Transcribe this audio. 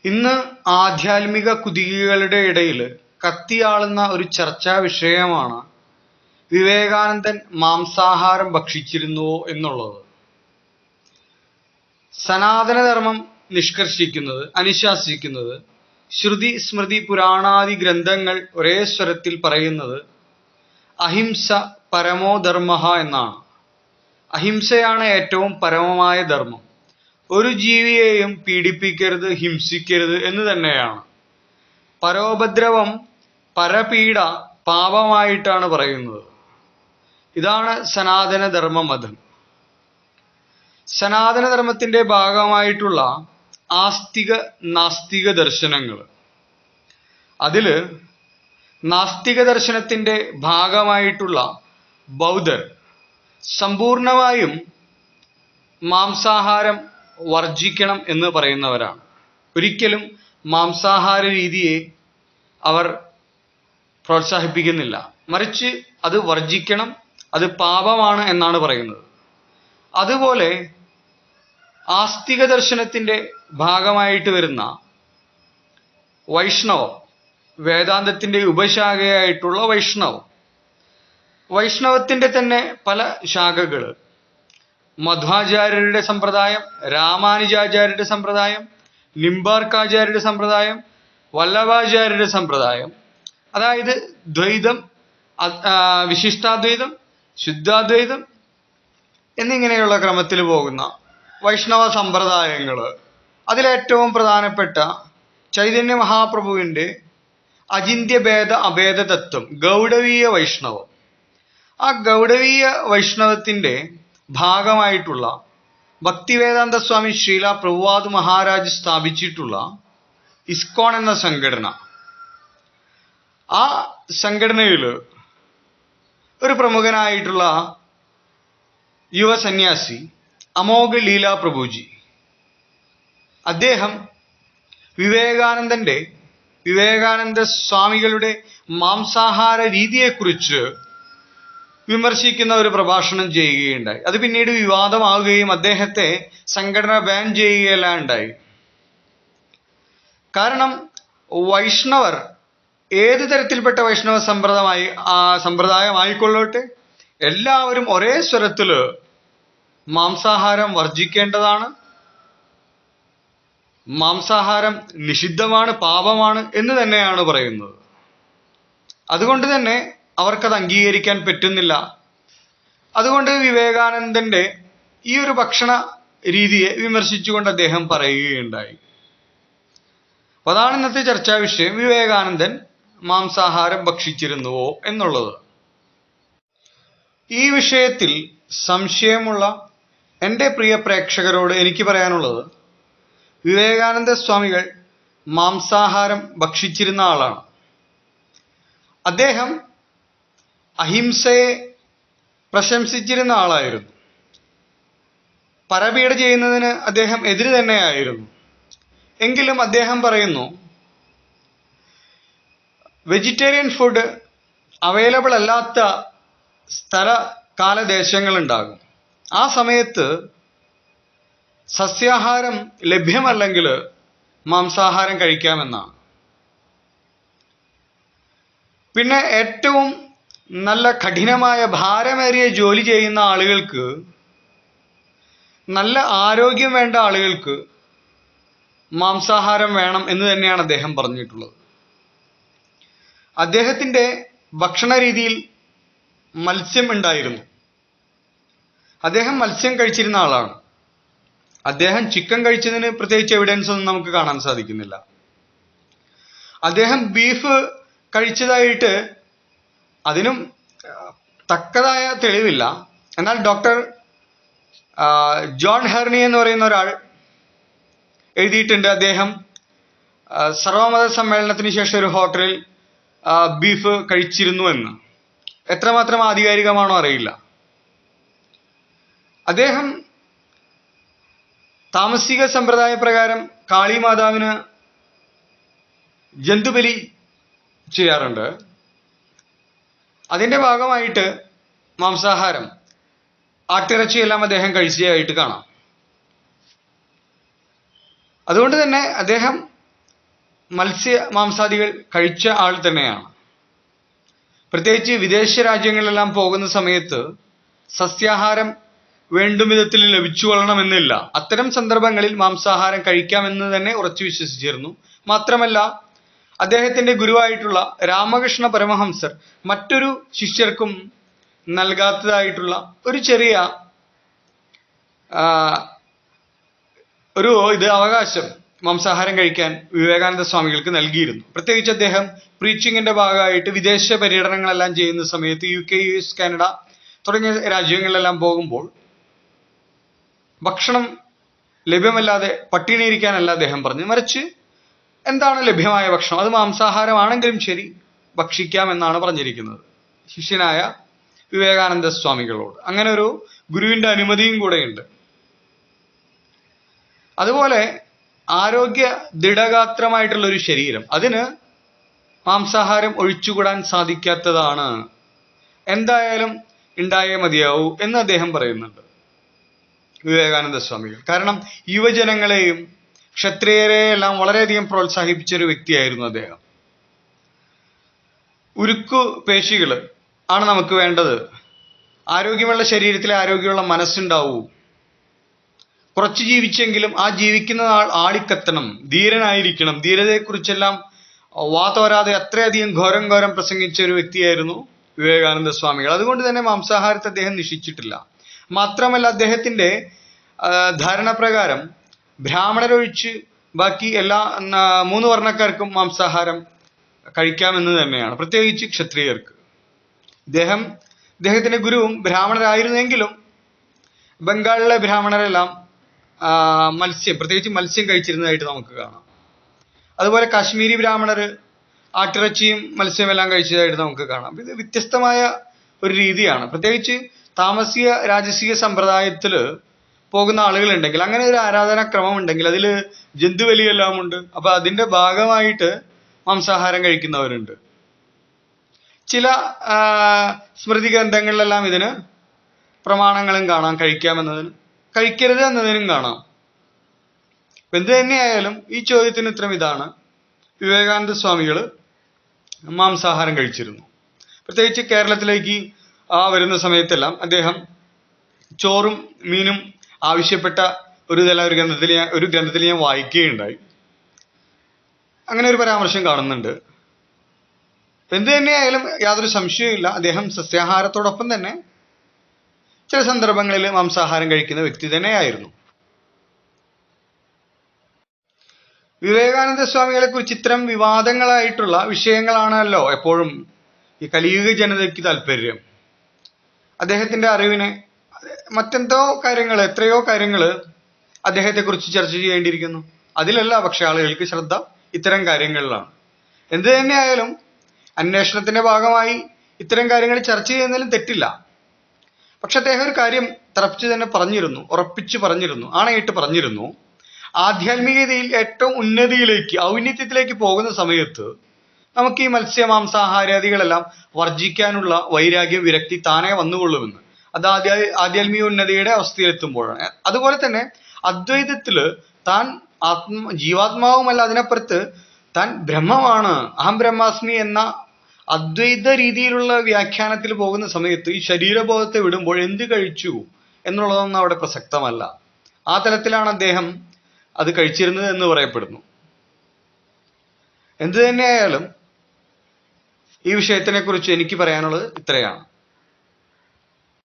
ഇന്ന് ആധ്യാത്മിക കുതികകളുടെ ഇടയിൽ കത്തിയാളുന്ന ഒരു ചർച്ചാ വിഷയമാണ് വിവേകാനന്ദൻ മാംസാഹാരം ഭക്ഷിച്ചിരുന്നുവോ എന്നുള്ളത്. സനാതനധർമ്മം നിഷ്കർഷിക്കുന്നത്, അനുശാസിക്കുന്നത്, ശ്രുതി സ്മൃതി പുരാണാദി ഗ്രന്ഥങ്ങൾ ഒരേ സ്വരത്തിൽ പറയുന്നത് അഹിംസ പരമോ ധർമ്മ എന്നാണ്. അഹിംസയാണ് ഏറ്റവും പരമമായ ധർമ്മം. ഒരു ജീവിയെയും പീഡിപ്പിക്കരുത്, ഹിംസിക്കരുത് എന്ന് തന്നെയാണ്. പരോപദ്രവം, പരപീഡ പാപമായിട്ടാണ് പറയുന്നത്. ഇതാണ് സനാതനധർമ്മ മതം. സനാതനധർമ്മത്തിന്റെ ഭാഗമായിട്ടുള്ള ആസ്തിക നാസ്തിക ദർശനങ്ങൾ, അതില് നാസ്തിക ദർശനത്തിന്റെ ഭാഗമായിട്ടുള്ള ബൗദ്ധർ സമ്പൂർണമായും മാംസാഹാരം വർജിക്കണം എന്ന് പറയുന്നവരാണ്. ഒരിക്കലും മാംസാഹാര രീതിയെ അവർ പ്രോത്സാഹിപ്പിക്കുന്നില്ല, മറിച്ച് അത് വർജിക്കണം, അത് പാപമാണ് എന്നാണ് പറയുന്നത്. അതുപോലെ ആസ്തിക ദർശനത്തിന്റെ ഭാഗമായിട്ട് വരുന്ന വൈഷ്ണവം, വേദാന്തത്തിന്റെ ഉപശാഖയായിട്ടുള്ള വൈഷ്ണവത്തിന്റെ തന്നെ പല ശാഖകൾ, മധ്വാചാര്യരുടെ സമ്പ്രദായം, രാമാനുജാചാര്യരുടെ സമ്പ്രദായം, നിംബാർക്കാചാര്യരുടെ സമ്പ്രദായം, വല്ലഭാചാര്യരുടെ സമ്പ്രദായം, അതായത് ദ്വൈതം, വിശിഷ്ടാദ്വൈതം, ശുദ്ധാദ്വൈതം എന്നിങ്ങനെയുള്ള ക്രമത്തിൽ പോകുന്ന വൈഷ്ണവ സമ്പ്രദായങ്ങൾ, അതിലേറ്റവും പ്രധാനപ്പെട്ട ചൈതന്യ മഹാപ്രഭുവിൻ്റെ അചിന്ത്യഭേദ അഭേദ തത്വം, ഗൗഡവീയ വൈഷ്ണവം. ആ ഗൗഡവീയ വൈഷ്ണവത്തിന്റെ ഭാഗമായിട്ടുള്ള ഭക്തിവേദാന്ത സ്വാമി ശ്രീല പ്രഭുപാദ് മഹാരാജ് സ്ഥാപിച്ചിട്ടുള്ള ഇസ്കോൺ എന്ന സംഘടന, ആ സംഘടനയിൽ ഒരു പ്രമുഖനായിട്ടുള്ള യുവ സന്യാസി അമോഘ ലീല പ്രഭുജി, അദ്ദേഹം വിവേകാനന്ദ സ്വാമികളുടെ മാംസാഹാര രീതിയെക്കുറിച്ച് വിമർശിക്കുന്ന ഒരു പ്രഭാഷണം ചെയ്യുകയുണ്ടായി. അത് പിന്നീട് വിവാദമാവുകയും അദ്ദേഹത്തെ സംഘടന ബാൻ ചെയ്യുകയെല്ലാം ഉണ്ടായി. കാരണം വൈഷ്ണവർ, ഏത് തരത്തിൽപ്പെട്ട വൈഷ്ണവ സമ്പ്രദായമായിക്കൊള്ളട്ടെ, എല്ലാവരും ഒരേ സ്വരത്തിൽ മാംസാഹാരം വർജിക്കേണ്ടതാണ്, മാംസാഹാരം നിഷിദ്ധമാണ്, പാപമാണ് എന്ന് തന്നെയാണ് പറയുന്നത്. അതുകൊണ്ട് തന്നെ അവർക്കത് അംഗീകരിക്കാൻ പറ്റുന്നില്ല. അതുകൊണ്ട് വിവേകാനന്ദന്റെ ഈ ഒരു ഭക്ഷണ രീതിയെ വിമർശിച്ചുകൊണ്ട് അദ്ദേഹം പറയുകയുണ്ടായി. അപ്പോൾ അതാണ് ഇന്നത്തെ ചർച്ചാ വിഷയം, വിവേകാനന്ദൻ മാംസാഹാരം ഭക്ഷിച്ചിരുന്നുവോ എന്നുള്ളത്. ഈ വിഷയത്തിൽ സംശയമുള്ള എൻ്റെ പ്രിയ പ്രേക്ഷകരോട് എനിക്ക് പറയാനുള്ളത്, വിവേകാനന്ദ സ്വാമികൾ മാംസാഹാരം ഭക്ഷിച്ചിരുന്ന ആളാണ്. അദ്ദേഹം അഹിംസയെ പ്രശംസിച്ചിരുന്ന ആളായിരുന്നു. പരപീഡ ചെയ്യുന്നതിന് അദ്ദേഹം എതിര് തന്നെയായിരുന്നു. എങ്കിലും അദ്ദേഹം പറയുന്നു, വെജിറ്റേറിയൻ ഫുഡ് അവൈലബിൾ അല്ലാത്ത സ്ഥല കാലദേശങ്ങളുണ്ടാകും. ആ സമയത്ത് സസ്യാഹാരം ലഭ്യമല്ലെങ്കിൽ മാംസാഹാരം കഴിക്കാമെന്നാണ്. പിന്നെ ഏറ്റവും നല്ല കഠിനമായ ഭാരമേറിയ ജോലി ചെയ്യുന്ന ആളുകൾക്ക്, നല്ല ആരോഗ്യം വേണ്ട ആളുകൾക്ക് മാംസാഹാരം വേണം എന്ന് തന്നെയാണ് അദ്ദേഹം പറഞ്ഞിട്ടുള്ളത്. അദ്ദേഹത്തിൻ്റെ ഭക്ഷണ രീതിയിൽ മത്സ്യം ഉണ്ടായിരുന്നു. അദ്ദേഹം മത്സ്യം കഴിച്ചിരുന്ന ആളാണ്. അദ്ദേഹം ചിക്കൻ കഴിച്ചതിന് പ്രത്യേകിച്ച് എവിഡൻസ് ഒന്നും നമുക്ക് കാണാൻ സാധിക്കുന്നില്ല. അദ്ദേഹം ബീഫ് കഴിച്ചതായിട്ട് അതിനും തക്കതായ തെളിവില്ല. എന്നാൽ ഡോക്ടർ ജോൺ ഹെർണി എന്ന് പറയുന്ന ഒരാൾ എഴുതിയിട്ടുണ്ട്, അദ്ദേഹം സർവമത സമ്മേളനത്തിന് ശേഷം ഒരു ഹോട്ടലിൽ ബീഫ് കഴിച്ചിരുന്നു എന്ന്. എത്രമാത്രം ആധികാരികമാണോ അറിയില്ല. അദ്ദേഹം താമസിക സമ്പ്രദായ പ്രകാരം കാളിമാതാവിന് ജന്തുബലി ചെയ്യാറുണ്ട്. അതിൻ്റെ ഭാഗമായിട്ട് മാംസാഹാരം, ആട്ടിറച്ചിയെല്ലാം അദ്ദേഹം കഴിച്ചതായിട്ട് കാണാം. അതുകൊണ്ട് തന്നെ അദ്ദേഹം മത്സ്യ മാംസാദികൾ കഴിച്ച ആൾ തന്നെയാണ്. പ്രത്യേകിച്ച് വിദേശ രാജ്യങ്ങളിലെല്ലാം പോകുന്ന സമയത്ത് സസ്യാഹാരം വേണ്ടും വിധത്തിൽ ലഭിച്ചു കൊള്ളണമെന്നില്ല. അത്തരം സന്ദർഭങ്ങളിൽ മാംസാഹാരം കഴിക്കാമെന്ന് തന്നെ ഉറച്ചു വിശ്വസിച്ചിരുന്നു. മാത്രമല്ല, അദ്ദേഹത്തിന്റെ ഗുരുവായിട്ടുള്ള രാമകൃഷ്ണ പരമഹംസർ മറ്റൊരു ശിഷ്യർക്കും നൽകാത്തതായിട്ടുള്ള ഒരു ചെറിയ അവകാശം മാംസാഹാരം കഴിക്കാൻ വിവേകാനന്ദ സ്വാമികൾക്ക് നൽകിയിരുന്നു. പ്രത്യേകിച്ച് അദ്ദേഹം പ്രീച്ചിങ്ങിന്റെ ഭാഗമായിട്ട് വിദേശ പര്യടനങ്ങളെല്ലാം ചെയ്യുന്ന സമയത്ത് UK, US, കാനഡ തുടങ്ങിയ രാജ്യങ്ങളിലെല്ലാം പോകുമ്പോൾ ഭക്ഷണം ലഭ്യമല്ലാതെ പട്ടിണിയിരിക്കാനല്ല അദ്ദേഹം പറഞ്ഞു, മറിച്ച് എന്താണ് ലഭ്യമായ ഭക്ഷണം, അത് മാംസാഹാരമാണെങ്കിലും ശരി ഭക്ഷിക്കാമെന്നാണ് പറഞ്ഞിരിക്കുന്നത് ശിഷ്യനായ വിവേകാനന്ദ സ്വാമികളോട്. അങ്ങനെ ഒരു ഗുരുവിന്റെ അനുമതിയും കൂടെയുണ്ട്. അതുപോലെ ആരോഗ്യ ദൃഢഗാത്രമായിട്ടുള്ള ഒരു ശരീരം, അതിന് മാംസാഹാരം ഒഴിച്ചുകൂടാൻ സാധിക്കാത്തതാണ്. എന്തായാലും ഉണ്ടായേ മതിയാവൂ എന്ന് അദ്ദേഹം പറയുന്നുണ്ട്, വിവേകാനന്ദ സ്വാമികൾ. കാരണം യുവജനങ്ങളെയും ക്ഷത്രിയരെയെല്ലാം വളരെയധികം പ്രോത്സാഹിപ്പിച്ച ഒരു വ്യക്തിയായിരുന്നു അദ്ദേഹം. ഉരുക്കു പേശികൾ ആണ് നമുക്ക് വേണ്ടത്. ആരോഗ്യമുള്ള ശരീരത്തിലെ ആരോഗ്യമുള്ള മനസ്സുണ്ടാവൂ. കുറച്ച് ജീവിച്ചെങ്കിലും ആ ജീവിക്കുന്ന ആളിക്കത്തണം, ധീരനായിരിക്കണം. ധീരതയെക്കുറിച്ചെല്ലാം വാതോരാതെ അത്രയധികം ഘോരം പ്രസംഗിച്ച ഒരു വ്യക്തിയായിരുന്നു വിവേകാനന്ദ സ്വാമികൾ. അതുകൊണ്ട് തന്നെ മാംസാഹാരത്തെ അദ്ദേഹം നിഷിച്ചിട്ടില്ല. മാത്രമല്ല, അദ്ദേഹത്തിന്റെ ധാരണ പ്രകാരം ബ്രാഹ്മണരൊഴിച്ച് ബാക്കി എല്ലാ 3 വർണ്ണക്കാർക്കും മാംസാഹാരം കഴിക്കാമെന്ന് തന്നെയാണ്, പ്രത്യേകിച്ച് ക്ഷത്രിയർക്ക്. അദ്ദേഹത്തിന്റെ ഗുരുവും ബ്രാഹ്മണരായിരുന്നെങ്കിലും ബംഗാളിലെ ബ്രാഹ്മണരെല്ലാം പ്രത്യേകിച്ച് മത്സ്യം കഴിച്ചിരുന്നതായിട്ട് നമുക്ക് കാണാം. അതുപോലെ കാശ്മീരി ബ്രാഹ്മണർ ആട്ടിറച്ചിയും മത്സ്യമെല്ലാം കഴിച്ചതായിട്ട് നമുക്ക് കാണാം. ഇത് വ്യത്യസ്തമായ ഒരു രീതിയാണ്. പ്രത്യേകിച്ച് താമസിക രാജസിക സമ്പ്രദായത്തിൽ പോകുന്ന ആളുകളുണ്ടെങ്കിൽ, അങ്ങനെ ഒരു ആരാധനാക്രമം ഉണ്ടെങ്കിൽ അതിൽ ജന്തുബലിയെല്ലാം ഉണ്ട്. അപ്പൊ അതിന്റെ ഭാഗമായിട്ട് മാംസാഹാരം കഴിക്കുന്നവരുണ്ട്. ചില സ്മൃതി ഗ്രന്ഥങ്ങളിലെല്ലാം ഇതിന് പ്രമാണങ്ങളും കാണാം, കഴിക്കാമെന്നതിന്, കഴിക്കരുത് എന്നതിനും കാണാം. എന്ത് തന്നെയായാലും ഈ ചോദ്യത്തിന് ഉത്തരം ഇതാണ്: വിവേകാനന്ദ സ്വാമികൾ മാംസാഹാരം കഴിച്ചിരുന്നു. പ്രത്യേകിച്ച് കേരളത്തിലേക്ക് വരുന്ന സമയത്തെല്ലാം അദ്ദേഹം ചോറും മീനും ആവശ്യപ്പെട്ട ഒരു ഗ്രന്ഥത്തിൽ ഞാൻ വായിക്കുകയുണ്ടായി. അങ്ങനെ ഒരു പരാമർശം കാണുന്നുണ്ട്. എന്ത് തന്നെയായാലും യാതൊരു സംശയവുമില്ല, അദ്ദേഹം സസ്യാഹാരത്തോടൊപ്പം തന്നെ ചില സന്ദർഭങ്ങളിൽ മാംസാഹാരം കഴിക്കുന്ന വ്യക്തി തന്നെയായിരുന്നു. വിവേകാനന്ദ സ്വാമികളെ കുറിച്ച് ഇത്തരം വിവാദങ്ങളായിട്ടുള്ള വിഷയങ്ങളാണല്ലോ എപ്പോഴും ഈ കലിയുഗ ജനതയ്ക്ക് താല്പര്യം. അദ്ദേഹത്തിന്റെ അറിവിനെ എത്രയോ കാര്യങ്ങൾ അദ്ദേഹത്തെക്കുറിച്ച് ചർച്ച ചെയ്യേണ്ടിയിരിക്കുന്നു. അതിലല്ല പക്ഷെ ആളുകൾക്ക് ശ്രദ്ധ ഇത്തരം കാര്യങ്ങളിലാണ്. എന്ത് തന്നെയായാലും അന്വേഷണത്തിന്റെ ഭാഗമായി ഇത്തരം കാര്യങ്ങൾ ചർച്ച ചെയ്യുന്നതിലും തെറ്റില്ല. പക്ഷെ അദ്ദേഹം ഒരു കാര്യം ഉറപ്പിച്ചു പറഞ്ഞിരുന്നു, ആണയിട്ട് പറഞ്ഞിരുന്നു: ആധ്യാത്മികതയിൽ ഏറ്റവും ഔന്നത്യത്തിലേക്ക് പോകുന്ന സമയത്ത് നമുക്ക് ഈ മത്സ്യ മാംസാഹാരാദികളെല്ലാം വർജിക്കാനുള്ള വൈരാഗ്യം, വിരക്തി താനേ വന്നുകൊള്ളുമെന്ന്. അത് ആധ്യാത്മിക ഉന്നതിയുടെ അവസ്ഥയിലെത്തുമ്പോഴാണ്. അതുപോലെ തന്നെ അദ്വൈതത്തില് താൻ ജീവാത്മാവുമല്ല, അതിനപ്പുറത്ത് താൻ ബ്രഹ്മമാണ്, അഹം ബ്രഹ്മാസ്മി എന്ന അദ്വൈത രീതിയിലുള്ള വ്യാഖ്യാനത്തിൽ പോകുന്ന സമയത്ത് ഈ ശരീരബോധത്തെ വിടുമ്പോൾ എന്ത് കഴിച്ചു എന്നുള്ളതൊന്നും അവിടെ പ്രസക്തമല്ല. ആ തലത്തിലാണ് അദ്ദേഹം അത് കഴിച്ചിരുന്നത് എന്ന് പറയപ്പെടുന്നു. എന്തു തന്നെയായാലും ഈ വിഷയത്തിനെ കുറിച്ച് എനിക്ക് പറയാനുള്ളത് ഇത്രയാണ്.